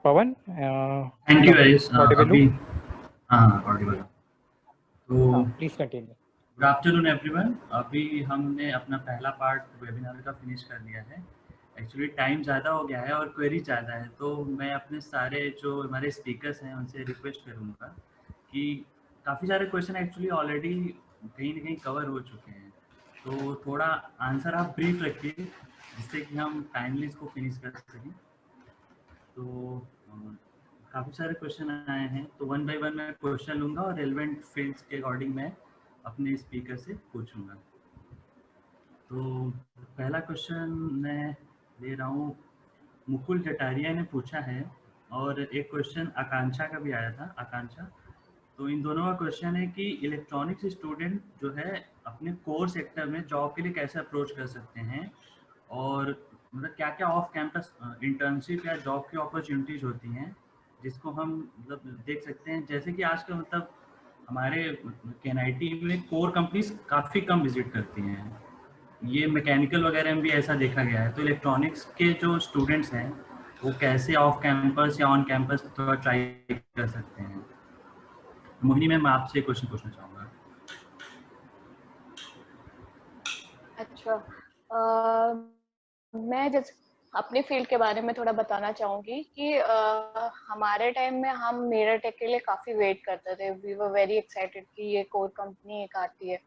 Pawan, thank you guys. Audible अभी हाँ Audible. तो हाँ, please continue. Good afternoon everyone. अभी हमने अपना पहला पार्ट वेबिनार का फिनिश कर लिया है। एक्चुअली टाइम ज़्यादा हो गया है और क्वेरी ज़्यादा है, तो मैं अपने सारे जो हमारे स्पीकर्स हैं उनसे रिक्वेस्ट करूँगा कि काफ़ी सारे क्वेश्चन एक्चुअली ऑलरेडी कहीं ना कहीं कवर हो चुके हैं, तो थोड़ा आंसर आप ब्रीफ रखिए जिससे कि हम टाइमली इसको फिनिश कर सकें। तो काफ़ी सारे क्वेश्चन आए हैं, तो वन बाय वन मैं क्वेश्चन लूँगा और रेलेवेंट फील्ड्स के अकॉर्डिंग मैं अपने स्पीकर से पूछूंगा। तो पहला क्वेश्चन मैं ले रहा हूँ, मुकुल जटारिया ने पूछा है, और एक क्वेश्चन आकांक्षा का भी आया था, आकांक्षा। तो इन दोनों का क्वेश्चन है कि इलेक्ट्रॉनिक्स स्टूडेंट जो है अपने कोर सेक्टर में जॉब के लिए कैसे अप्रोच कर सकते हैं, और मतलब क्या क्या ऑफ कैंपस इंटर्नशिप या जॉब की अपॉर्चुनिटीज होती हैं जिसको हम मतलब देख सकते हैं। जैसे कि आज का मतलब हमारे केएनआईटी में कोर कंपनीज काफ़ी कम विजिट करती हैं, ये मैकेनिकल वगैरह में भी ऐसा देखा गया है। तो इलेक्ट्रॉनिक्स के जो स्टूडेंट्स हैं वो कैसे ऑफ कैंपस या ऑन कैंपस थोड़ा ट्राई कर सकते हैं। मोहिनी मैम, आपसे क्वेश्चन पूछना चाहूँगा। अच्छा, मैं जैसे अपने फील्ड के बारे में थोड़ा बताना चाहूंगी कि हमारे टाइम में हम मेरठ टेक के लिए काफी वेट करते थे। वी वर वेरी एक्साइटेड कि ये कोर कंपनी एक आती है।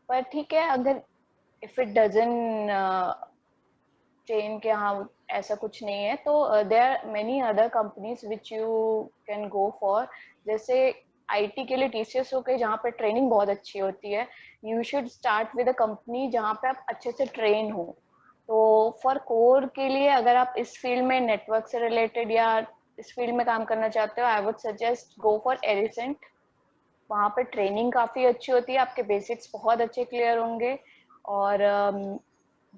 पर ठीक है, अगर इफ इट डजन चेंज के हाँ ऐसा कुछ नहीं है, तो there are many other companies which you can go for. जैसे आईटी के लिए टीसीएस हो गई, जहाँ पे ट्रेनिंग बहुत अच्छी होती है। You should start with a company जहाँ पे आप अच्छे से ट्रेन हो। तो फॉर कोर के लिए अगर आप इस फील्ड में नेटवर्क से रिलेटेड या इस फील्ड में काम करना चाहते हो, I would suggest go for Aricent. वहाँ पे ट्रेनिंग काफी अच्छी होती है, आपके बेसिक्स बहुत अच्छे क्लियर होंगे। और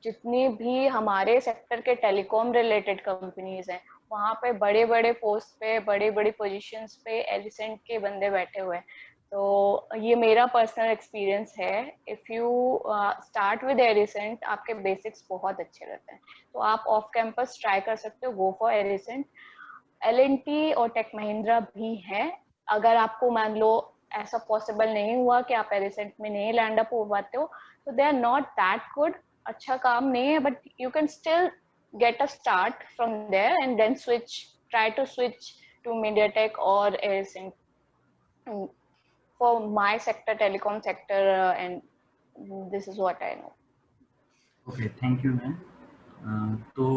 जितनी भी हमारे सेक्टर के टेलीकॉम रिलेटेड कंपनीज हैं, वहाँ पे बड़े बड़े पोस्ट पे, बड़ी बड़ी पोजीशंस पे एलिसेंट के बंदे बैठे हुए हैं। तो ये मेरा पर्सनल एक्सपीरियंस है। If you start with Alicent, आपके बेसिक्स बहुत अच्छे रहते हैं। तो आप ऑफ कैंपस ट्राई कर सकते हो, गो फॉर एलिसेंट। एलएनटी और टेक महिंद्रा भी है। अगर आपको मान लो ऐसा पॉसिबल नहीं हुआ कि आप एलिसेंट में नहीं लैंड अप हो पाते हो, तो they are not that good. अच्छा काम नहीं है, but you can still get a start from there and then try to switch to MediaTek or Ericsson for my sector, telecom sector, and this is what I know. Okay, thank you ma'am. तो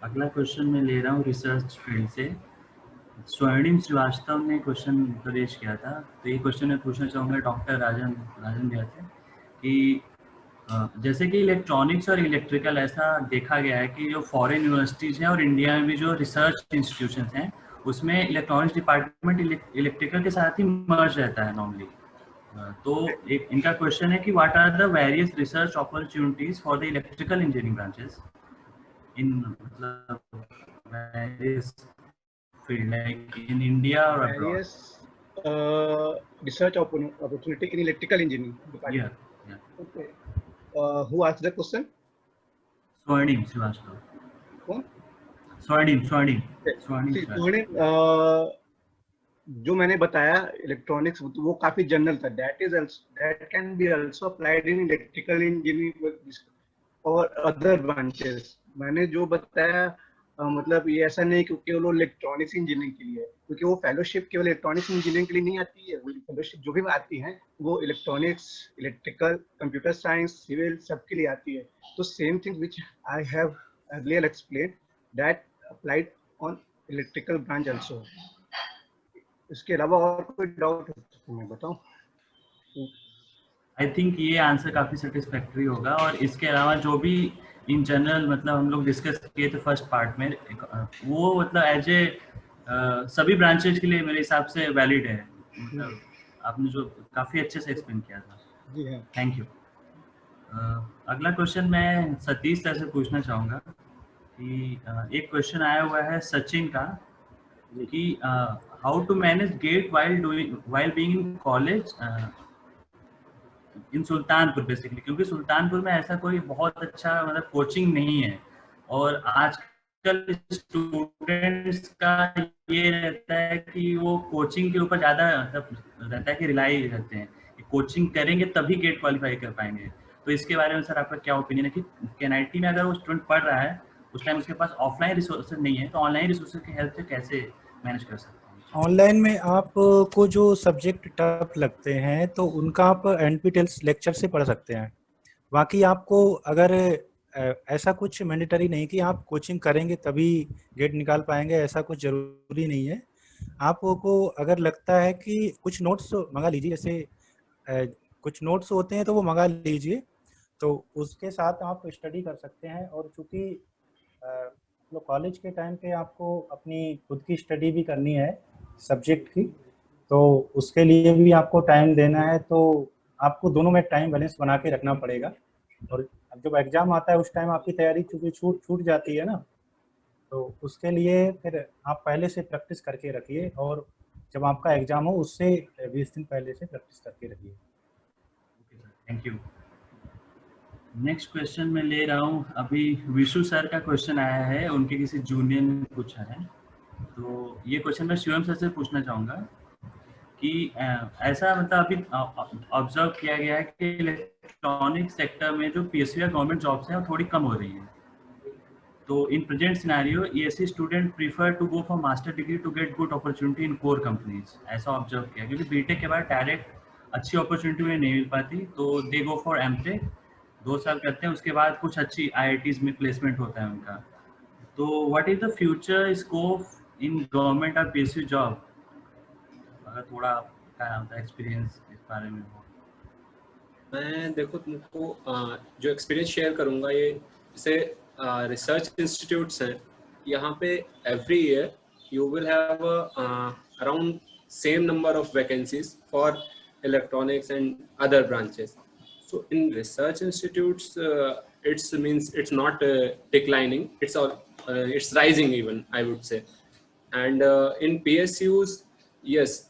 अगला question मैं ले रहा हूँ research field से। स्वर्णिम श्रीवास्तव ने question प्रवेश किया था, तो ये क्वेश्चन मैं पूछना चाहूँगा डॉक्टर राजन भैया से कि जैसे कि इलेक्ट्रॉनिक्स और इलेक्ट्रिकल ऐसा देखा गया है कि जो फॉरेन यूनिवर्सिटीज़ हैं और इंडिया में भी जो रिसर्च इंस्टीट्यूशंस हैं उसमें इलेक्ट्रॉनिक्स डिपार्टमेंट इलेक्ट्रिकल के साथ ही मर्ज रहता है नॉर्मली। तो एक इनका क्वेश्चन है कि what are the various research opportunities for the electrical engineering branches in मतलब various field like in India और abroad. Research opportunity in electrical engineering department. Yeah. Okay. Who asked the question? स्वर्णिम श्रीवास्तव। कौन? स्वर्णिम जो मैंने बताया इलेक्ट्रॉनिक्स, वो काफी जनरल था। That can be also applied in electrical engineering और अदर ब्रांचेस। मैंने जो बताया मतलब ये ऐसा नहीं कि केवल इलेक्ट्रॉनिक्स इंजीनियरिंग के लिए है, क्योंकि वो फेलोशिप केवल इलेक्ट्रॉनिक्स इंजीनियरिंग के लिए नहीं आती है। वो फेलोशिप जो भी आती है वो electronics, electrical, computer science, civil सबके लिए आती है। तो same thing which I have earlier explained that applied on electrical branch also. इसके अलावा और कोई डाउट है तो मैं बताऊं? आई थिंक ये आंसर काफ़ी सेटिस्फैक्टरी होगा। और इसके अलावा जो भी इन जनरल मतलब हम लोग डिस्कस किए थे फर्स्ट पार्ट में, वो मतलब एज ए सभी ब्रांचेज के लिए मेरे हिसाब से वैलिड है। मतलब आपने जो काफ़ी अच्छे से एक्सप्लेन किया था। जी हाँ, थैंक यू। अगला क्वेश्चन मैं सतीश सर से पूछना चाहूँगा कि एक क्वेश्चन आया हुआ है सचिन का कि how to manage GATE while being in college in Sultanpur basically, क्योंकि सुल्तानपुर में ऐसा कोई बहुत अच्छा मतलब कोचिंग नहीं है। और आज स्टूडेंट्स का ये रहता है कि वो कोचिंग के ऊपर ज़्यादा रहता है कि रिलाई रहते हैं, कोचिंग करेंगे तभी गेट क्वालिफाई कर पाएंगे। तो इसके बारे में सर आपका क्या ओपिनियन है कि एनआईटी में अगर वो स्टूडेंट पढ़ रहा है उस टाइम उसके पास ऑफलाइन रिसोर्सेज नहीं है, तो ऑनलाइन रिसोर्सेज की हेल्प से कैसे मैनेज कर सकते हैं? ऑनलाइन में आपको जो सब्जेक्ट टफ लगते हैं तो उनका आप एनपीटीईएल लेक्चर से पढ़ सकते हैं। बाकी आपको अगर ऐसा कुछ मैंडेटरी नहीं कि आप कोचिंग करेंगे तभी गेट निकाल पाएंगे, ऐसा कुछ ज़रूरी नहीं है। आपको अगर लगता है कि कुछ नोट्स मंगा लीजिए, जैसे कुछ नोट्स होते हैं तो वो मंगा लीजिए, तो उसके साथ आप स्टडी कर सकते हैं। और चूँकि मतलब कॉलेज के टाइम पे आपको अपनी खुद की स्टडी भी करनी है सब्जेक्ट की, तो उसके लिए भी आपको टाइम देना है, तो आपको दोनों में टाइम बैलेंस बना के रखना पड़ेगा। और जब एग्ज़ाम आता है उस टाइम आपकी तैयारी चूँकि छूट जाती है ना, तो उसके लिए फिर आप पहले से प्रैक्टिस करके रखिए, और जब आपका एग्ज़ाम हो उससे 20 दिन पहले से प्रैक्टिस करके रखिए। Thank you. नेक्स्ट क्वेश्चन मैं ले रहा हूँ, अभी विशु सर का क्वेश्चन आया है, उनके किसी जूनियर ने पूछा है। तो ये क्वेश्चन मैं शिवम सर से पूछना चाहूँगा कि ऐसा मतलब अभी ऑब्जर्व किया गया है कि इलेक्ट्रॉनिक सेक्टर में जो पीएसयू या गवर्नमेंट जॉब्स हैं वो थोड़ी कम हो रही हैं। तो in present scenario ESC student prefer to go for master degree to get good opportunity in core companies, ऐसा ऑब्जर्व किया, क्योंकि बीटेक के बाद डायरेक्ट अच्छी अपॉर्चुनिटी उन्हें नहीं मिल पाती, तो दे गो फॉर एमटेक, 2 साल करते हैं, उसके बाद कुछ अच्छी आईआईटीज में प्लेसमेंट होता है उनका। तो what is the future scope in government और पीएसयू जॉब? अगर थोड़ा आपका एक्सपीरियंस इस बारे में हो। मैं देखो तुमको जो एक्सपीरियंस शेयर करूँगा, ये जैसे रिसर्च इंस्टीट्यूट्स हैं, यहाँ पे every year you will have around same number of vacancies for electronics and other branches. So in research institutes, it's not declining, it's rising even, I would say. And in PSUs, yes,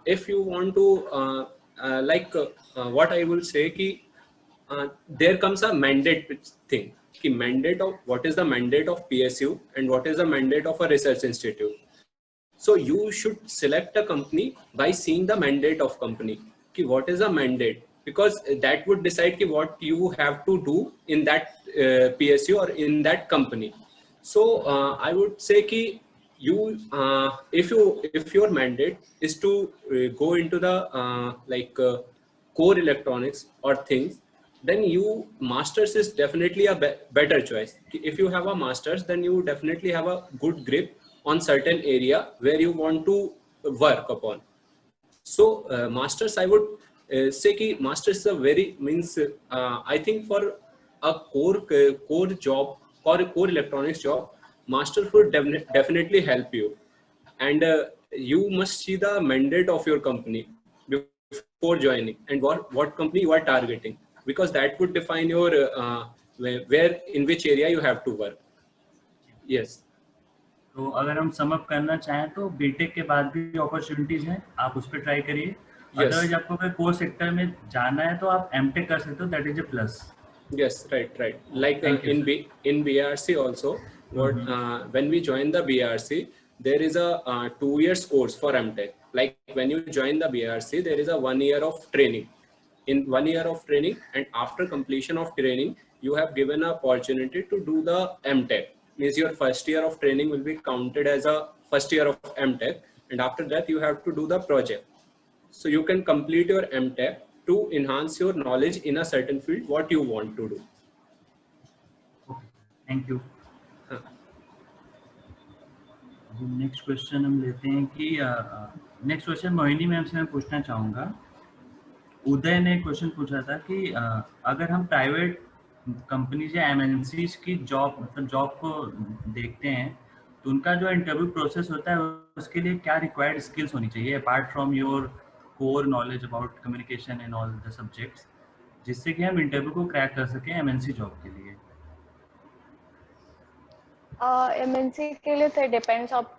if you want to what I will say ki there comes a mandate thing, ki mandate of what is the mandate of PSU and what is the mandate of a research institute. So you should select a company by seeing the mandate of company, ki what is the mandate, because that would decide ki what you have to do in that PSU or in that company. So I would say ki you if your mandate is to go into the core electronics or things, then you masters is definitely a better choice. If you have a masters, then you definitely have a good grip on certain area where you want to work upon. So masters, I would say ki masters is a very I think for a core job or a core electronics job, masters would definitely help you. And you must see the mandate of your company before joining, and what company you are targeting, because that would define your where in which area you have to work. Yes. तो अगर हम sum up करना चाहें तो BTech के बाद भी opportunities हैं, आप उस पर ट्राई करिए। अदरवाइज आपको अगर कोर सेक्टर में जाना है तो आप एमटेक कर सकते हो, that is a plus. Yes, right. Like in BRC also, when we join the BRC, there is a 2 years course for MTech. Like when you join the BRC, there is a 1 year of training. In 1 year of training, and after completion of training, you have given an opportunity to do the MTech. Means your first year of training will be counted as a first year of MTech, and after that you have to do the project. So you can complete your MTech to enhance your knowledge in a certain field what you want to do. Thank you. Next question हम लेते हैं कि next question Mohini ma'am से मैं पूछना चाहूँगा। उदय ने question पूछा था कि अगर हम प्राइवेट कंपनीज या एमएनसीज की जॉब मतलब जॉब को देखते हैं तो उनका जो इंटरव्यू प्रोसेस होता है उसके लिए क्या रिक्वायर्ड स्किल्स होनी चाहिए apart from your core knowledge about communication and all the subjects, जिससे कि हम इंटरव्यू को क्रैक कर सकें एमएनसी जॉब के लिए? एमएनसी के लिए तो डिपेंड्स आप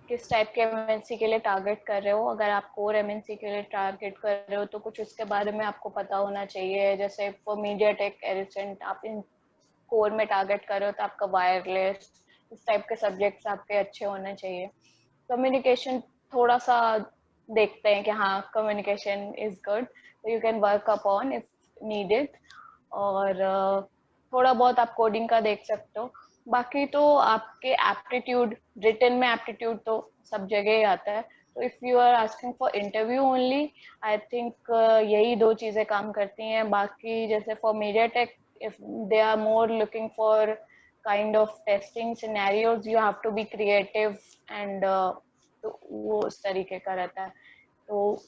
किस टाइप के एमएनसी के लिए टारगेट कर रहे हो। अगर आप कोर एमएनसी के लिए टारगेट कर रहे हो तो कुछ उसके बारे में आपको पता होना चाहिए। जैसे फॉर मीडियाटेक, एरिसेंट, आप इन कोर में टारगेट कर रहे हो तो आपका वायरलेस, किस टाइप के सब्जेक्ट्स आपके अच्छे होने चाहिए। कम्युनिकेशन थोड़ा सा देखते हैं कि हाँ कम्युनिकेशन इज गुड, तो you can work upon if needed. और थोड़ा बहुत आप कोडिंग का देख सकते हो। बाकी तो आपके एप्टीट्यूड, रिटन में एप्टीट्यूड तो सब जगह ही आता है। तो if you are asking for interview only, I think यही दो चीजें काम करती हैं। बाकी जैसे for media tech, if they are more looking for kind of testing scenarios, you have to be creative and तो वो उस तरीके का रहता है। तो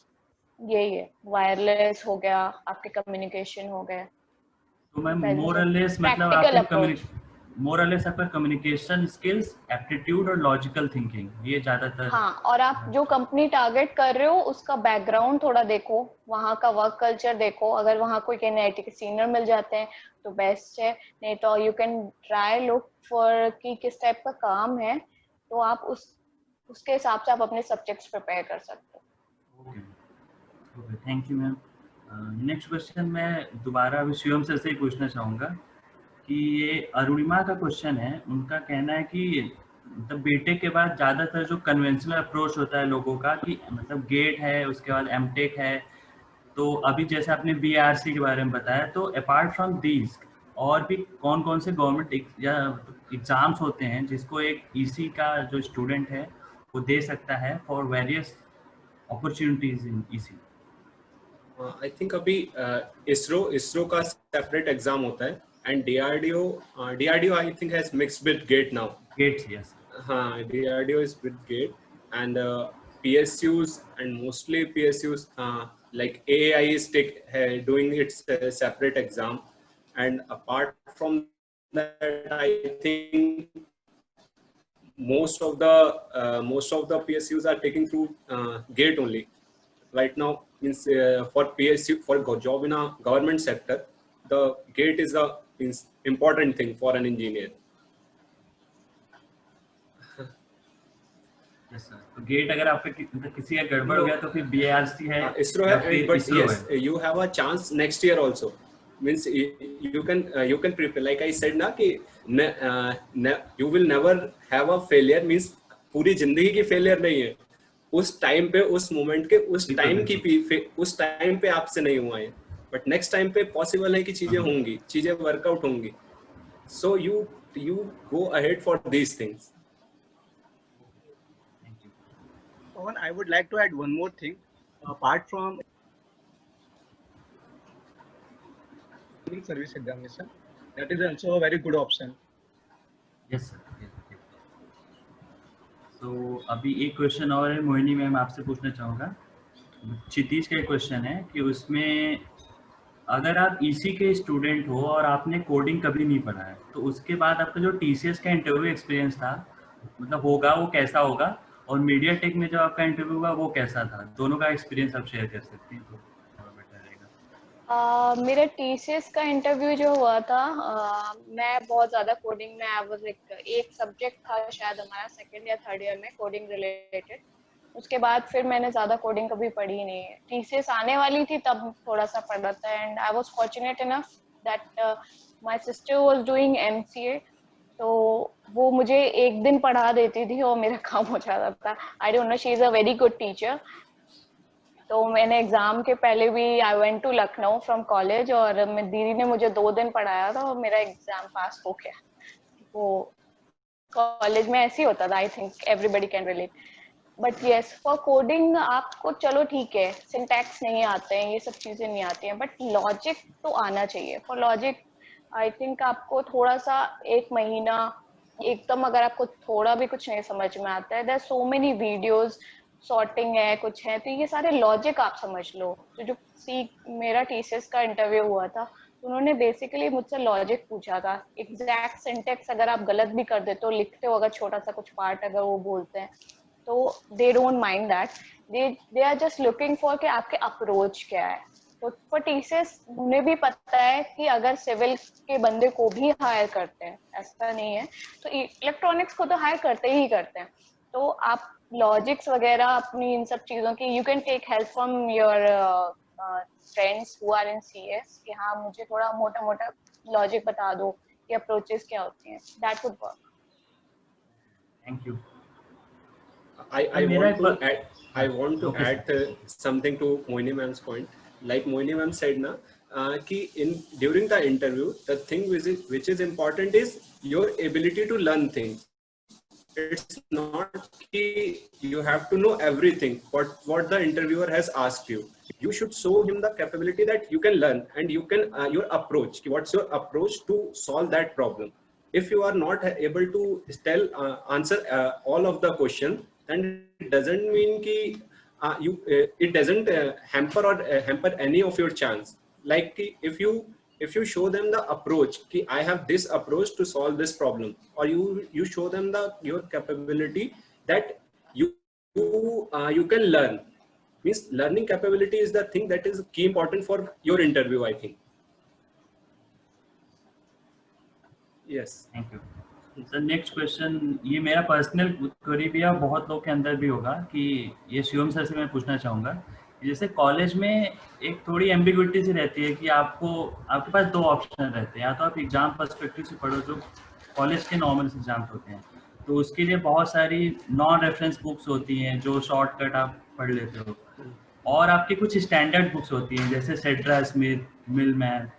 यही है, वायरलेस हो गया, आपके कम्युनिकेशन हो गए। तो मैम Depends on मोरलेस मतलब practical आपके approach। मोरलेस आपका कम्युनिकेशन स्किल्स, एप्टीट्यूड और लॉजिकल थिंकिंग, ये ज्यादातर। हाँ, और आप जो कंपनी टारगेट कर रहे हो उसका बैकग्राउंड थोड़ा देखो, वहाँ का वर्क कल्चर देखो। अगर वहाँ कोई NIT के सीनियर मिल जाते हैं तो बेस्ट है, नहीं तो you can try look for कि किस टाइप का काम है, तो आप उसके हिसाब से आप अपने सब्जेक्ट्स प्रिपेयर कर सकते हो। Okay, thank you ma'am. Next question मैं दोबारा अभी शिवम सर से ही पूछना चाहूँगा कि ये अरुणिमा का क्वेश्चन है। उनका कहना है कि मतलब बीटेक के बाद ज़्यादातर जो कन्वेंशनल अप्रोच होता है लोगों का कि मतलब गेट है, उसके बाद एमटेक है, तो अभी जैसे आपने BRC के बारे में बताया, तो अपार्ट फ्रॉम दीज और भी कौन कौन से गवर्नमेंट या एग्जाम्स होते हैं जिसको एक EC का जो स्टूडेंट है वो दे सकता है for various opportunities in EC? I think अभी इसरो का सेपरेट एग्जाम होता है and DRDO I think has mixed with GATE now. GATEs, yes. हाँ, DRDO is with GATE and PSUs and mostly PSUs like AAI is doing its separate exam, and apart from that I think most of the PSUs are taking through GATE only right now. Means for PSU, for job in a government sector, the GATE is a important thing for an engineer. Yes sir, तो gate अगर आपका मतलब किसी का गड़बड़ हो गया तो फिर BRC है ISRO या है, फिर but इसरो yes, है। you have a chance next year also. Means you can prepare. Like I said ना कि you will never have a failure. Means पूरी जिंदगी की फेलियर नहीं है, उस टाइम पे, उस मोमेंट के, उस टाइम पे आपसे नहीं हुआ है, बट नेक्स्ट टाइम पे पॉसिबल है कि चीजें होंगी, चीजें वर्कआउट होंगी. So you go ahead for these things. I would like to add one more thing. Apart from service examination, that is also a very good option. Yes sir. तो अभी एक क्वेश्चन और है मोहिनी मैम, आपसे पूछना चाहूँगा। क्षितिज का क्वेश्चन है कि उसमें अगर आप EC के स्टूडेंट हो और आपने कोडिंग कभी नहीं पढ़ा है, तो उसके बाद आपका जो TCS का इंटरव्यू एक्सपीरियंस था मतलब होगा, वो कैसा होगा, और मीडिया टेक में जो आपका इंटरव्यू हुआ वो कैसा था? दोनों का एक्सपीरियंस आप शेयर कर सकते हैं तो थोड़ा बेटर रहेगा। मेरा TCS का इंटरव्यू जो हुआ था, मैं बहुत ज्यादा कोडिंग में, आई वाज एक सब्जेक्ट था शायद हमारा सेकंड या थर्ड ईयर में कोडिंग रिलेटेड। उसके बाद फिर मैंने ज्यादा कोडिंग कभी पढ़ी नहीं है। TCS आने वाली थी तब थोड़ा सा पढ़ा था, and I was fortunate enough that my sister was doing MCA, तो वो मुझे एक दिन पढ़ा देती थी और मेरा काम हो जाता था। I don't know, she is a very good teacher. तो मैंने एग्जाम के पहले भी I went to Lucknow from college, और दीदी ने मुझे 2 दिन पढ़ाया था और मेरा एग्जाम पास हो गया। वो कॉलेज में ऐसे ही होता था, I think everybody can relate. But yes, for coding आपको चलो ठीक है, सिंटैक्स नहीं आते हैं, ये सब चीजें नहीं आती हैं, बट लॉजिक तो आना चाहिए। फॉर लॉजिक आई थिंक आपको थोड़ा सा 1 महीना एकदम, अगर आपको थोड़ा भी कुछ नहीं समझ में आता है, there so many videos, sorting है, कुछ है, तो ये सारे लॉजिक आप समझ लो। तो जो मेरा TCS का इंटरव्यू हुआ था, उन्होंने बेसिकली मुझसे लॉजिक पूछा था। एग्जैक्ट सिंटेक्स अगर आप गलत भी कर देते हो, लिखते हो अगर छोटा सा कुछ पार्ट अगर वो बोलते हैं, तो they don't mind that, they are just looking for कि आपके अप्रोच क्या है। तो फॉर TCS उन्हें भी पता है कि अगर सिविल के बंदे को भी हायर करते हैं, ऐसा नहीं है, तो इलेक्ट्रॉनिक्स को तो हायर करते ही करते हैं। तो आप लॉजिक्स वगैरह अपनी इन सब चीजों की, you can take help from your friends who are in CS कि हाँ मुझे थोड़ा मोटा मोटा लॉजिक बता दो कि अप्रोचेस क्या होती हैं, that would work. Thank you. I want to add something to Moini ma'am's point. Like Moini ma'am said na, कि during the interview, the thing which is important is your ability to learn things. It's not कि you have to know everything what the interviewer has asked you. You should show him the capability that you can learn, and you can your approach. What's your approach to solve that problem? If you are not able to answer all of the question, then it doesn't mean कि it doesn't hamper any of your chance. Like if you show them the approach कि I have this approach to solve this problem, or you show them your capability that you can learn, means learning capability is the thing that is key important for your interview, I think. Yes. Thank you sir. Next question, ये मेरा personal query भी है, बहुत लोग के अंदर भी होगा, कि ये शिवम सर से मैं पूछना चाहूँगा। जैसे कॉलेज में एक थोड़ी एम्बिग्विटी सी रहती है कि आपके पास दो ऑप्शन रहते हैं, या तो आप एग्जाम पर्सपेक्टिव से पढ़ो जो कॉलेज के नॉर्मल एग्जाम्स होते हैं, तो उसके लिए बहुत सारी नॉन रेफरेंस बुक्स होती हैं जो शॉर्टकट आप पढ़ लेते हो, और आपकी कुछ स्टैंडर्ड बुक्स होती हैं जैसे सेड्रा स्मिथ, मिलमैन,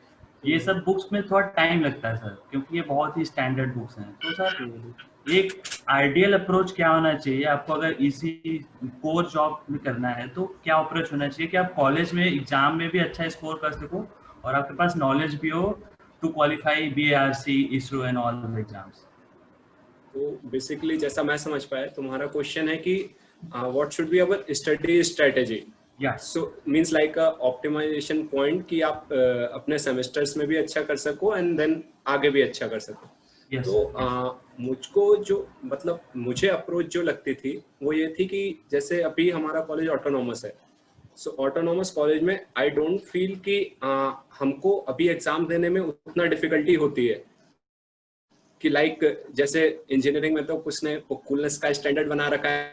ये सब बुक्स में थोड़ा टाइम लगता है सर, क्योंकि ये बहुत ही स्टैंडर्ड बुक्स हैं। तो सर एक आइडियल अप्रोच क्या होना चाहिए आपको, अगर इसी कोर जॉब में करना है तो क्या अप्रोच होना चाहिए कि आप कॉलेज में एग्जाम में भी अच्छा स्कोर कर सको और आपके पास नॉलेज भी हो to qualify BARC, ISRO and all the exams? तो बेसिकली जैसा मैं समझ पाया, तुम्हारा क्वेश्चन है कि what should be our study strategy. So means like optimization point कि आप अपने सेमेस्टर्स में भी अच्छा कर सको एंड देन आगे भी अच्छा कर सको। तो मुझको जो मतलब मुझे अप्रोच जो लगती थी वो ये थी कि जैसे अभी हमारा कॉलेज ऑटोनॉमस है, सो ऑटोनॉमस कॉलेज में आई डोंट फील कि हमको अभी एग्जाम देने में उतना डिफिकल्टी होती है कि लाइक जैसे इंजीनियरिंग में तो कुछ ने कूलनेस का स्टैंडर्ड बना रखा है,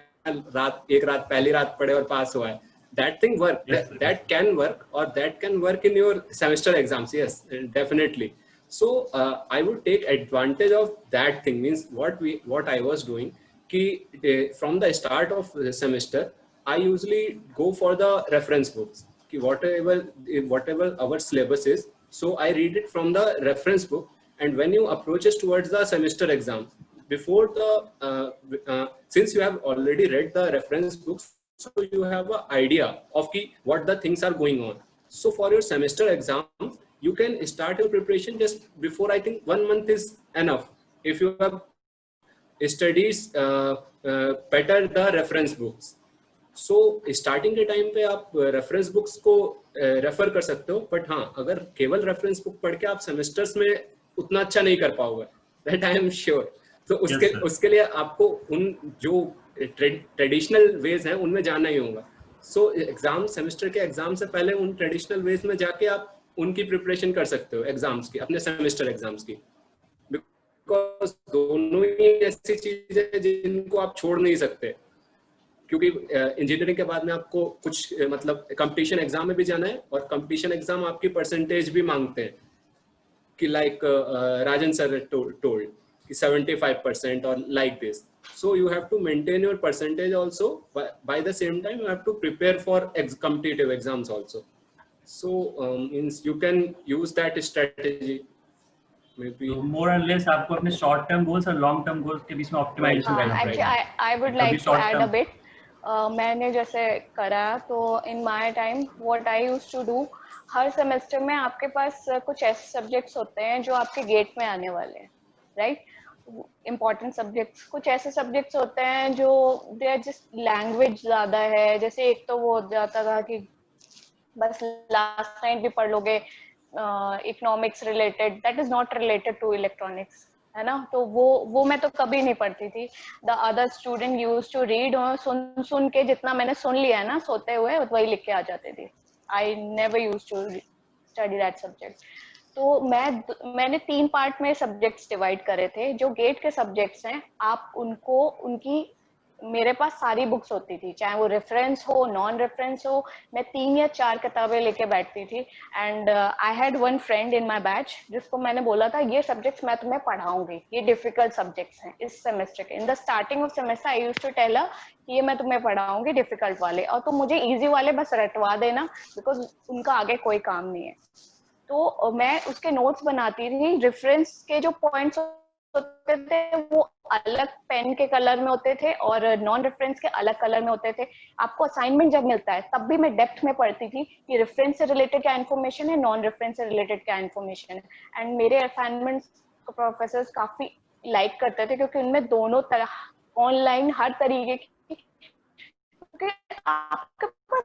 एक रात पहली रात पढ़े और पास हुआ है। That thing that can work, or that can work in your semester exams. Yes, definitely. So I would take advantage of that thing. Means what I was doing ki from the start of the semester I usually go for the reference books ki whatever our syllabus is, so I read it from the reference book. And when you approaches towards the semester exams, before the since you have already read the reference books, so you have an idea of what the things are going on. So for your semester exams, you can start your preparation just before, I think 1 month is enough. If you have studies better the reference books, so starting के time पे आप reference books को refer कर सकते हो, but हाँ अगर केवल reference book पढ़ के आप semesters में उतना अच्छा नहीं कर पाओगे, that I am sure. तो उसके लिए आपको उन जो ट्रेडिशनल वेज हैं उनमें जाना ही होगा। सो एग्जाम सेमेस्टर के एग्जाम से पहले उन ट्रेडिशनल वेज में जाके आप उनकी प्रिपरेशन कर सकते हो एग्जाम्स की, अपने सेमेस्टर एग्जाम्स की, बिकॉज दोनों ही ऐसी चीजें हैं जिनको आप छोड़ नहीं सकते, क्योंकि इंजीनियरिंग के बाद में आपको कुछ मतलब कंपटीशन एग्जाम में भी जाना है, और कंपटीशन एग्जाम आपकी परसेंटेज भी मांगते हैं कि like Rajan sir told 75% or like this. So you have to maintain your percentage also, but by the same time you have to prepare for competitive exams also. So means you can use that strategy maybe. So more or less आपको अपने short term goals और long term goals के बीच में optimization करना पड़ेगा। Actually, I would like to add a bit. मैंने जैसे करा तो in my time what I used to do, her semester में आपके पास कुछ ऐसे सब्जेक्ट्स होते हैं जो आपके गेट में आने वाले हैं, राइट? इम्पोर्टेंट सब्जेक्ट्स, कुछ ऐसे सब्जेक्ट्स होते हैं जो दे आर जस्ट लैंग्वेज ज्यादा है, जैसे एक तो वो हो जाता था कि बस लास्ट नाइट भी पढ़ लोगे economics related, that is not related to electronics, है ना? तो वो मैं तो कभी नहीं पढ़ती थी। The other student used to read, और सुन के जितना मैंने सुन लिया है ना सोते हुए, वही लिख के आ जाते थे। I never used to study that subject. तो मैंने 3 पार्ट में सब्जेक्ट्स डिवाइड करे थे। जो गेट के सब्जेक्ट्स हैं आप उनको उनकी मेरे पास सारी बुक्स होती थी, चाहे वो रेफरेंस हो नॉन रेफरेंस हो, मैं 3 या 4 किताबें लेके बैठती थी। And I had one friend in my batch जिसको मैंने बोला था ये सब्जेक्ट्स मैं तुम्हें पढ़ाऊंगी, ये डिफिकल्ट सब्जेक्ट्स हैं इस सेमेस्टर के। In the starting of semester I used to tell her कि ये मैं तुम्हें पढ़ाऊंगी डिफिकल्ट वाले, और तुम मुझे इजी वाले बस रटवा देना, बिकॉज उनका आगे कोई काम नहीं है। तो मैं उसके नोट्स बनाती थी। रेफरेंस के जो पॉइंट्स होते थे वो अलग पेन के कलर में होते थे और नॉन रेफरेंस के अलग कलर में होते थे। आपको असाइनमेंट जब मिलता है तब भी मैं डेप्थ में पढ़ती थी कि रेफरेंस से रिलेटेड क्या इन्फॉर्मेशन है, नॉन रेफरेंस से रिलेटेड क्या इन्फॉर्मेशन है। एंड मेरे असाइनमेंट्स को प्रोफेसर्स काफी लाइक करते थे क्योंकि उनमें दोनों तरह ऑनलाइन हर तरीके की, क्योंकि आपके पास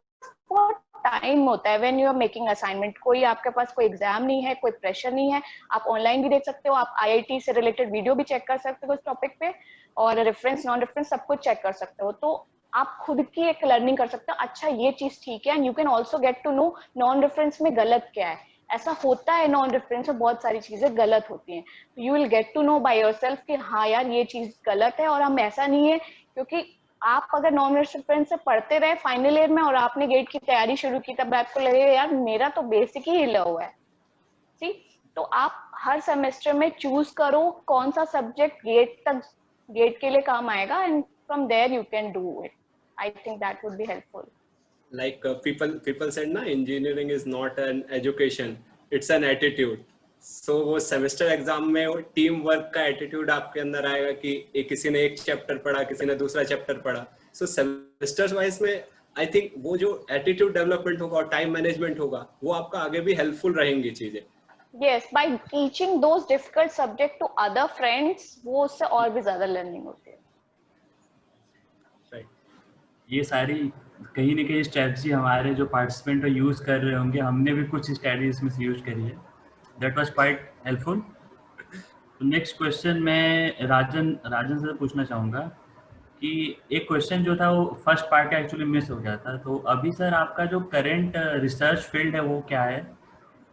बहुत टाइम होता है when you are making assignment. कोई आपके पास कोई एग्जाम नहीं है, कोई प्रेशर नहीं है, आप ऑनलाइन भी देख सकते हो, आप आईआईटी से रिलेटेड वीडियो भी चेक कर सकते हो उस टॉपिक पे, और रेफरेंस नॉन रेफरेंस सब कुछ चेक कर सकते हो। तो आप खुद की एक लर्निंग कर सकते हो, अच्छा ये चीज ठीक है। And you can also get to know non reference में गलत क्या है। ऐसा होता है नॉन रेफरेंस में बहुत सारी चीजें गलत होती हैं, तो you will get to know by yourself कि हाँ यार ये चीज गलत है। और हम ऐसा नहीं है, क्योंकि आप अगर नॉन रेफरेंस से पढ़ते रहे फाइनल ईयर में और आपने गेट की तैयारी शुरू की, तब आपको लगेगा यार मेरा तो बेसिक ही हिला हुआ है। सी, तो आप हर सेमेस्टर में चूज करो कौन सा सब्जेक्ट गेट के लिए काम आएगा, and from there you can do it. I think that would be helpful. Like people said ना, engineering is not an education, it's an attitude. So वो सेमेस्टर एग्जाम में वो टीम वर्क का attitude आपके अंदर आएगा कि किसी ने एक चैप्टर पढ़ा, किसी ने दूसरा चैप्टर पढ़ा। सो सेमेस्टर वाइज में आई थिंक वो जो एटीट्यूड डेवलपमेंट होगा और टाइम मैनेजमेंट होगा वो आपका आगे भी हेल्पफुल रहेंगी चीजें। Yes, by teaching those difficult subject to other friends, वो उससे और भी ज्यादा लर्निंग होती है। राइट, ये सारी कहीं ना कहीं स्ट्रेटजी हमारे जो पार्टिसिपेंट यूज कर रहे होंगे, हमने भी कुछ स्ट्रेटजीज में से यूज करी है। That was quite helpful. तो नेक्स्ट क्वेश्चन मैं राजन से पूछना चाहूँगा कि एक क्वेश्चन जो था वो फर्स्ट पार्ट का एक्चुअली मिस हो गया था। तो अभी सर आपका जो करंट रिसर्च फील्ड है वो क्या है,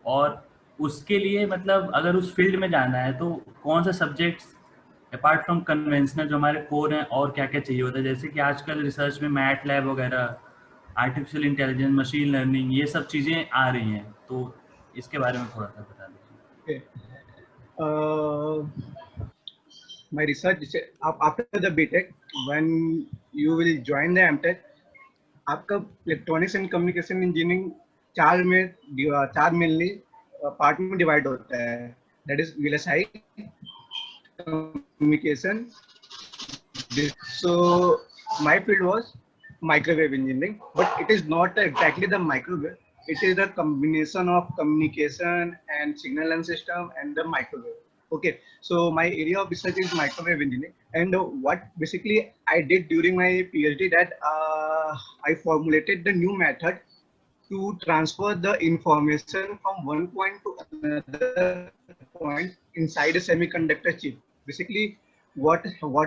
और उसके लिए मतलब अगर उस फील्ड में जाना है तो कौन सा सब्जेक्ट्स अपार्ट फ्रॉम कन्वेंशनल जो हमारे कोर हैं और क्या क्या चाहिए होता है, जैसे कि आजकल रिसर्च में मैट लैब वगैरह, आर्टिफिशियल इंटेलिजेंस, मशीन लर्निंग, ये सब चीज़ें आ रही हैं, तो इसके बारे में थोड़ा सा बता दीजिए। My research after the BTech, when you will join the MTech, आपका इलेक्ट्रॉनिक्स एंड कम्युनिकेशन इंजीनियरिंग चार मेनली पार्ट में डिवाइड होता है। That is VLSI, communication. So my field was microwave engineering, but it is not exactly the microwave. It is a combination of communication and signal and system and the microwave. Okay, so my area of research is microwave engineering, and what basically I did during my PhD that I formulated the new method to transfer the information from one point to another point inside a semiconductor chip. Basically, what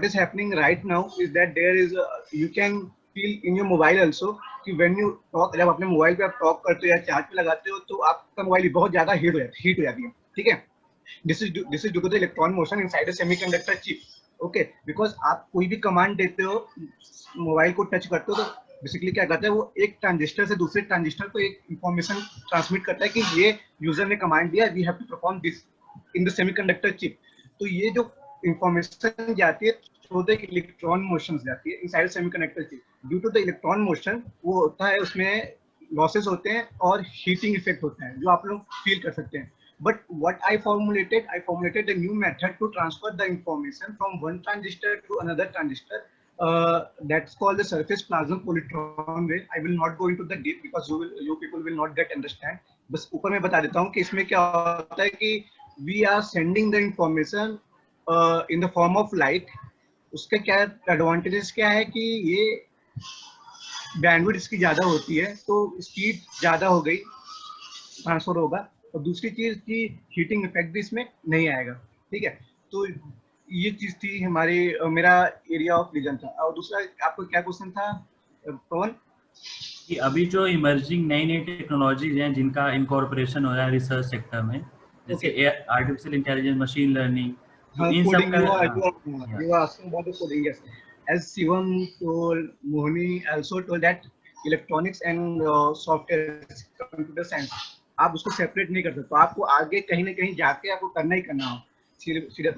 is happening right now is that there is you can feel in your mobile also कि when you talk, जब अपने mobile पे आप talk करते हो या charge पे लगाते हो तो आपका मोबाइल बहुत ज्यादा हीट हो जाती है। ठीक है, this is due to the electron motion inside a semiconductor chip. Okay, because आप कोई भी कमांड देते हो, मोबाइल को टच करते हो, तो बेसिकली क्या करता है वो एक ट्रांजिस्टर से दूसरे ट्रांजिस्टर को एक इंफॉर्मेशन ट्रांसमिट करता है कि ये यूजर ने कमांड दिया, we have to perform this in the semiconductor chip. तो ये जो इंफॉर्मेशन जाती है थ्रू द इलेक्ट्रॉन मोशन जाती है inside semiconductor chip. Due to the electron motion वो होता है, उसमें लॉसेस होते हैं और हीटिंग इफेक्ट होता है जो आप लोग फील कर सकते हैं। But what I formulated a new method to transfer the information from one transistor to another transistor. That's called the surface plasma polytron wave. I will not go into the deep because you people will not get understand. बस ऊपर मैं बता देता हूँ कि इसमें क्या होता है कि we are sending the information in the form of light. उसके क्या advantages क्या है कि ये बैंडविड्थ इसकी ज्यादा होती है तो स्पीड ज्यादा हो गई, ट्रांसफर होगा, और दूसरी चीज की हीटिंग इफेक्ट भी इसमें नहीं आएगा। ठीक है, तो ये चीज थी हमारी मेरा एरिया ऑफ रीजन था। और दूसरा आपको क्या क्वेश्चन था पवन? कि अभी जो इमर्जिंग नई नई टेक्नोलॉजीज हैं जिनका इनकॉर्पोरेशन हो रहा है रिसर्च सेक्टर में, जैसे आर्टिफिशियल इंटेलिजेंस, मशीन लर्निंग, इन सब का you are asking about the coding, yes. as Shivam told, Mohini also told that electronics and software, computer science, आप उसको सेपरेट नहीं कर सकते, तो आपको आगे कहीं ना कहीं जाके आपको करना ही करना हो।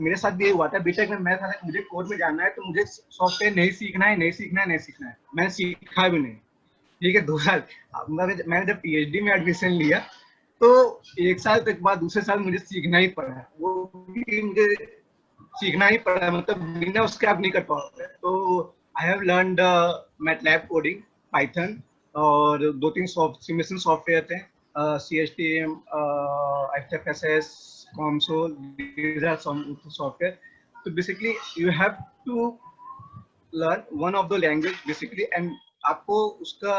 मेरे साथ भी ये हुआ था, बीटेक में मैं था मुझे कोड में जानना है तो मुझे सॉफ्टवेयर नहीं सीखना है, नहीं सीखना है, नहीं सीखना है, मैंने सीखा भी नहीं। ठीक है, 2 साल मैंने जब पीएचडी में एडमिशन लिया तो 1 साल तक बाद दूसरे साल मुझे सीखना ही पड़ा, वो भी मुझे सीखना ही पड़ा, मतलब बिना उसके आप नहीं कर पाओगे। तो I have learned MATLAB coding, Python और 2-3 सिमुलेशन सॉफ्टवेयर थे, CSTM, HFSS, COMSOL, these are some software. So basically you have to learn one of the language basically, and आपको उसका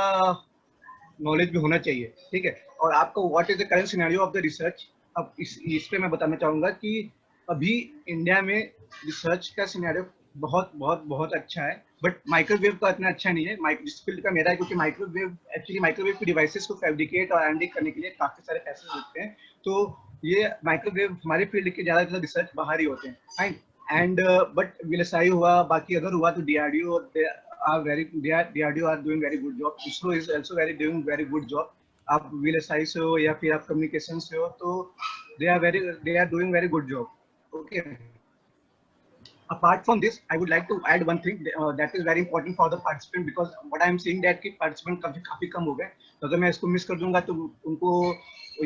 नॉलेज भी होना चाहिए, ठीक है। और आपको what is the current scenario of the research, अब इस पे मैं बताना चाहूंगा कि अभी इंडिया में रिसर्च का सिनेरियो बहुत बहुत बहुत अच्छा है, बट माइक्रोवेव का इतना अच्छा नहीं है। जिस फील्ड का मेरा है, क्योंकि माइक्रोवेव की डिवाइसेस को फैब्रिकेट और एंडी करने के लिए काफी सारे पैसे लगते हैं, तो ये माइक्रोवेव हमारे फील्ड के ज्यादातर रिसर्च बाहर ही होते हैं। एंड बट VLSI हुआ, बाकी अगर हुआ तो DRDO DRDO are doing very good job. ISRO is also doing very good job. आप VLSI से हो या फिर आप कम्युनिकेशन से हो, तो they are doing very good job. Okay. Apart from this, I would like to add one thing that is very important for the participant, because what I am seeing that कि participant काफी कम हो गए, तो अगर मैं इसको miss कर दूंगा तो उनको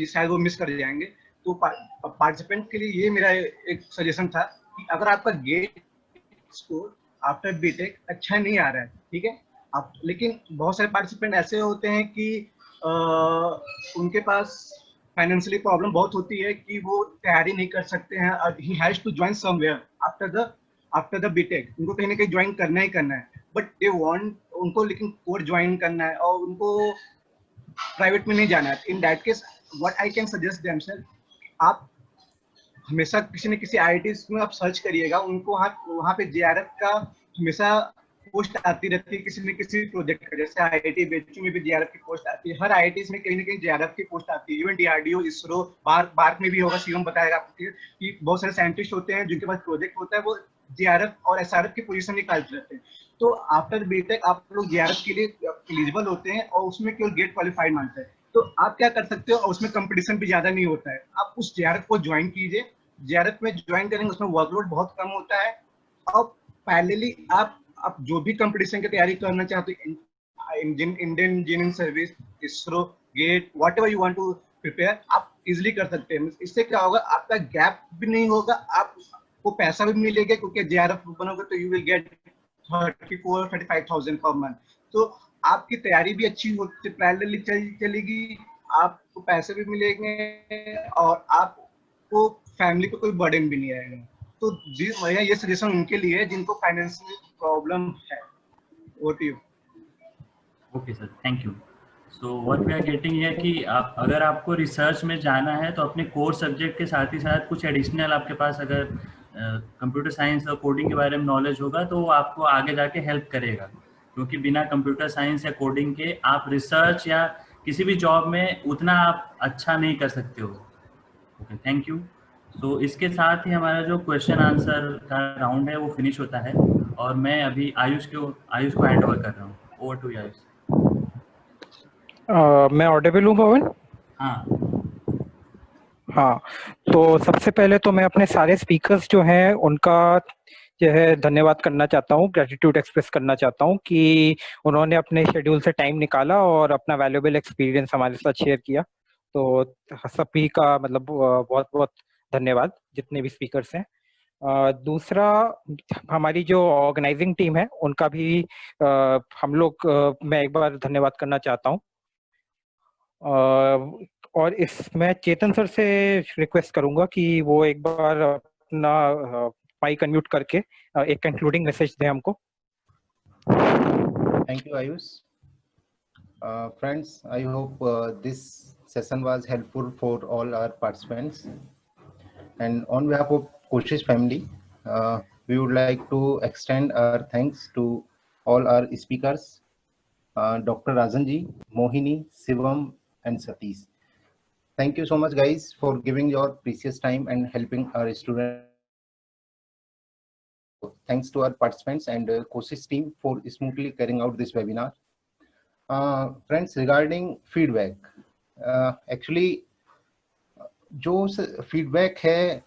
शायद वो मिस कर जाएंगे। तो पार्टिसिपेंट के लिए ये मेरा एक सजेशन था कि अगर आपका गेट स्कोर आफ्टर बीटेक अच्छा नहीं आ रहा है, ठीक है, आप, लेकिन बहुत सारे पार्टिसिपेंट ऐसे होते हैं कि उनके पास फाइनेंशियली प्रॉब्लम बहुत होती है कि वो तैयारी नहीं कर सकते हैं, he has to join somewhere after the BTech, उनको कहीं ना कहीं ज्वाइन करना ही करना है, बट दे वांट, उनको लेकिन कोर ज्वाइन करना है और उनको प्राइवेट में नहीं जाना है। In that case what I can suggest them sir, आप हमेशा किसी न किसी IITs में आप सर्च करिएगा, उनको वहाँ पे JRF का हमेशा पोस्ट आती रहती है किसी न किसी प्रोजेक्ट का, जैसे IIT BHU में भी JRF की पोस्ट आती है, हर IITs में कहीं ना कहीं JRF की पोस्ट आती है, इवन DRDO, ISRO, बार्क में भी होगा, शिवम बताएगा आपको कि बहुत सारे साइंटिस्ट होते हैं जिनके पास प्रोजेक्ट होता है, वो JRF और SRF की पोजीशन निकालते रहते हैं। तो आफ्टर बीटेक आप लोग JRF के लिए एलिजिबल होते हैं और उसमें केवल गेट क्वालिफाइड मानते हैं, तो आप क्या कर सकते हो, और उसमें कंपटीशन भी ज्यादा नहीं होता है, आप उस JRF को ज्वाइन कीजिए, JRF में ज्वाइन करेंगे, उसमें वर्कलोड बहुत कम होता है, और पैरेलली आप जो भी कंपटीशन की तैयारी करना चाहते हैं, Indian engineering service, ISRO, GATE, whatever you want to prepare, आप इजीली कर सकते हैं। इससे क्या होगा, आपका गैप भी नहीं होगा, आपको पैसा भी मिलेगा, क्योंकि JRF बनोगे तो you will gate 34,000-35,000 per month, तो आपकी तैयारी भी अच्छी होती पैरेलली चलेगी, आपको पैसे भी मिलेंगे और आपको फैमिली पे कोई बर्डन भी नहीं आएगा। तो ये सजेशन उनके लिए है जिनको फाइनेंशियल प्रॉब्लम है। What you? Okay sir, thank you. So what we are getting है कि आप अगर आपको रिसर्च में जाना है तो अपने कोर सब्जेक्ट के साथ ही साथ कुछ एडिशनल आपके पास अगर कंप्यूटर साइंस और कोडिंग के बारे में नॉलेज होगा तो वो आपको आगे जाके हेल्प करेगा, क्योंकि बिना कंप्यूटर साइंस या कोडिंग के आप रिसर्च या किसी भी जॉब में उतना आप अच्छा नहीं कर सकते हो। Okay, thank you. तो इसके साथ ही हमारा जो क्वेश्चन आंसर का राउंड है वो फिनिश होता है और मैं अभी आयुष को हैंड ओवर कर रहा हूँ। Over to Ayush. मैं ऑडिबल हूँ पवन? हाँ, तो सबसे पहले तो मैं अपने सारे स्पीकर्स जो हैं उनका जो है धन्यवाद करना चाहता हूँ, ग्रेटिट्यूड एक्सप्रेस करना चाहता हूँ कि उन्होंने अपने शेड्यूल से टाइम निकाला और अपना वैल्यूएबल एक्सपीरियंस हमारे साथ शेयर किया। तो सभी का मतलब बहुत बहुत धन्यवाद जितने भी स्पीकर्स हैं। दूसरा, हमारी जो ऑर्गेनाइजिंग टीम है उनका भी हम लोग मैं एक बार धन्यवाद करना चाहता हूँ। और इसमें चेतन सर से रिक्वेस्ट करूंगा कि वो एक बार अपना माइक अनम्यूट करके एक कंक्लूडिंग मैसेज दें हमको। Thank you, Ayush. Friends, I hope this session was helpful for all our participants. And on behalf of Koshish family, we would like to extend our thanks to all our speakers, Dr. Rajanji, Mohini, Shivam, and Satish. Thank you so much, guys, for giving your precious time and helping our students. thanks to our participants and Koshish team for smoothly carrying out this webinar. Friends, regarding feedback, actually जो feedback है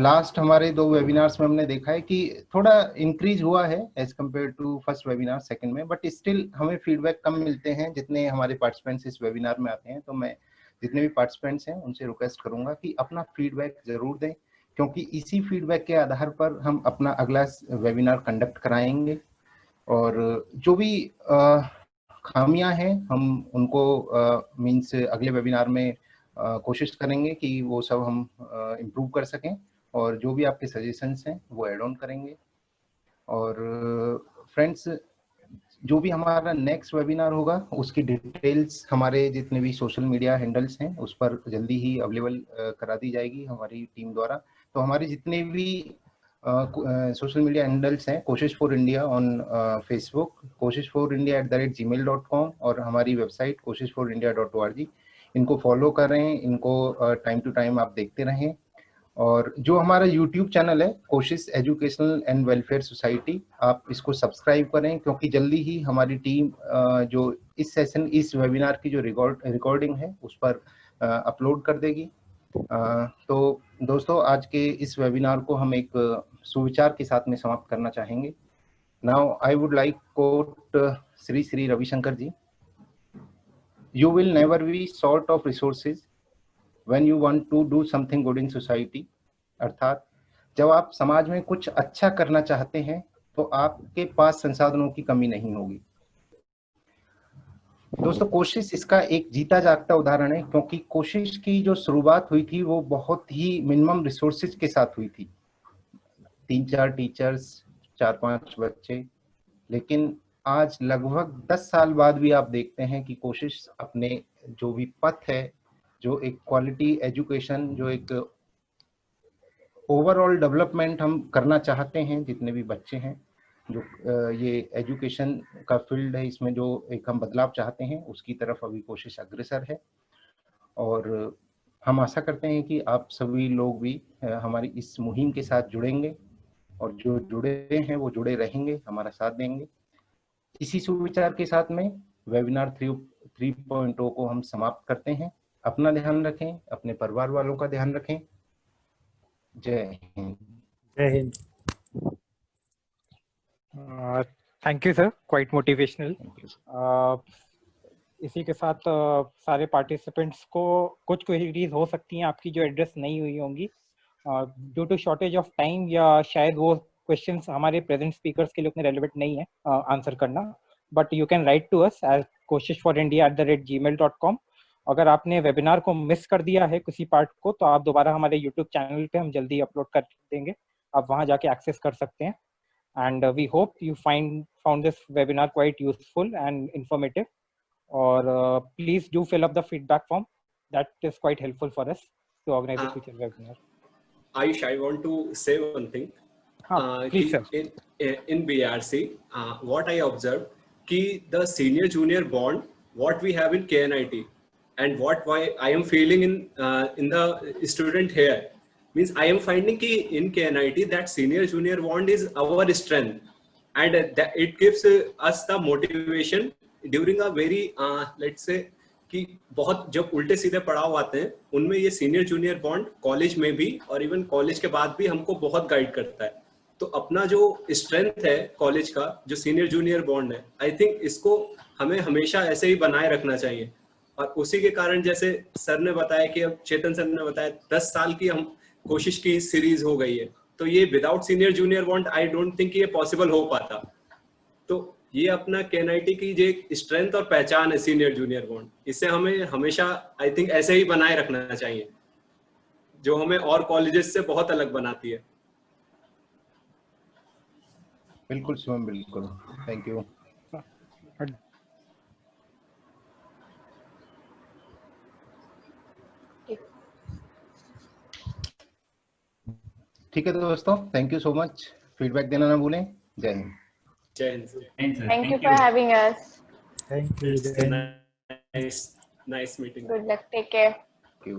last हमारे 2 webinars में हमने देखा है कि थोड़ा increase हुआ है as compare to first webinar second में, बट स्टिल हमें फीडबैक कम मिलते हैं जितने हमारे पार्टिसिपेंट्स इस वेबिनार में आते हैं। तो मैं जितने भी पार्टिसिपेंट्स हैं उनसे रिक्वेस्ट करूंगा कि अपना फीडबैक जरूर दें, क्योंकि इसी फीडबैक के आधार पर हम अपना अगला वेबिनार कंडक्ट कराएंगे और जो भी खामियां हैं हम उनको मीन्स अगले वेबिनार में कोशिश करेंगे कि वो सब हम इम्प्रूव कर सकें और जो भी आपके सजेशंस हैं वो ऐड ऑन करेंगे। और फ्रेंड्स, जो भी हमारा नेक्स्ट वेबिनार होगा उसकी डिटेल्स हमारे जितने भी सोशल मीडिया हैंडल्स हैं उस पर जल्दी ही अवेलेबल करा दी जाएगी हमारी टीम द्वारा। तो हमारे जितने भी सोशल मीडिया हैंडल्स हैं, कोशिश for India on Facebook, koshish4india@gmail.com और हमारी वेबसाइट koshish4india.org, इनको फॉलो करें, इनको टाइम टू टाइम आप देखते रहें। और जो हमारा यूट्यूब चैनल है कोशिश एजुकेशनल एंड वेलफेयर सोसाइटी, आप इसको सब्सक्राइब करें, क्योंकि जल्दी ही हमारी टीम जो इस वेबिनार की जो रिकॉर्डिंग है उस पर अपलोड कर देगी। तो दोस्तों, आज के इस वेबिनार को हम एक सुविचार के साथ में समाप्त करना चाहेंगे। Now I would like quote Shri Shri Ravishankar ji, You will never be short of resources when you want to do something good in society। अर्थात जब आप समाज में कुछ अच्छा करना चाहते हैं तो आपके पास संसाधनों की कमी नहीं होगी। दोस्तों, कोशिश इसका एक जीता जागता उदाहरण है, क्योंकि कोशिश की जो शुरुआत हुई थी वो बहुत ही मिनिमम रिसोर्सेज के साथ हुई थी, 3-4 टीचर्स, 4-5 बच्चे, लेकिन आज लगभग 10 साल बाद भी आप देखते हैं कि कोशिश अपने जो भी पथ है, जो एक क्वालिटी एजुकेशन, जो एक ओवरऑल डेवलपमेंट हम करना चाहते हैं, जितने भी बच्चे हैं, जो ये एजुकेशन का फील्ड है, इसमें जो एक हम बदलाव चाहते हैं उसकी तरफ अभी कोशिश अग्रसर है। और हम आशा करते हैं कि आप सभी लोग भी हमारी इस मुहिम के साथ जुड़ेंगे और जो जुड़े हैं वो जुड़े रहेंगे, हमारा साथ देंगे। इसी सुविचार के साथ में वेबिनार 3.0 को हम समाप्त करते हैं। अपना ध्यान रखें, अपने परिवार वालों का ध्यान रखें। जय हिंद। जय Hind. Thank you sir, quite motivational. इसी के साथ सारे पार्टिसिपेंट्स को कुछ क्वेरीज हो सकती हैं आपकी जो एड्रेस नहीं हुई होंगी due to shortage of time, या शायद वो क्वेश्चंस हमारे प्रेजेंट स्पीकर्स के लिए उतने रेलेवेंट नहीं है आंसर करना, but you can write to us at koshish4india@gmail.com। अगर आपने वेबिनार को मिस कर दिया है किसी पार्ट को तो आप दोबारा हमारे यूट्यूब चैनल पे हम जल्दी अपलोड कर देंगे, आप वहां जाके एक्सेस कर सकते हैं। And we hope you found this webinar quite useful and informative, और please do fill up the feedback form, that is quite helpful for us to organise the future webinar. Ayush, I want to say one thing. Please, sir. In BRC, what I observed, कि the senior junior bond, what we have in KNIT, and why I am feeling in the student here, means I am finding कि in KNIT that senior junior bond is our strength, and that it gives us the motivation during a very let's say कि बहुत जब उल्टे सीधे पड़ाव आते हैं उनमें ये सीनियर जूनियर बॉन्ड कॉलेज में भी और इवन कॉलेज के बाद भी हमको बहुत गाइड करता है। तो अपना जो स्ट्रेंथ है कॉलेज का, जो सीनियर जूनियर बॉन्ड है, आई थिंक इसको हमें हमेशा ऐसे ही बनाए रखना चाहिए। और उसी के कारण जैसे सर ने बताया कि अब चेतन सर ने बताया 10 साल की हम कोशिश की सीरीज हो गई है, तो ये without senior junior bond I don't think ये पॉसिबल हो पाता। तो ये अपना केएनआईटी की जो स्ट्रेंथ और पहचान है सीनियर जूनियर बॉन्ड, इसे हमें हमेशा आई थिंक ऐसे ही बनाए रखना चाहिए, जो हमें और कॉलेजेस से बहुत अलग बनाती है। बिल्कुल शिवम, बिल्कुल, थैंक यू। ठीक है दोस्तों, thank you so much. Feedback देना ना भूलें। जय हिंद। जय Hind. Thank you for having us. Thank you. Nice meeting. Good luck. Take care. Thank you।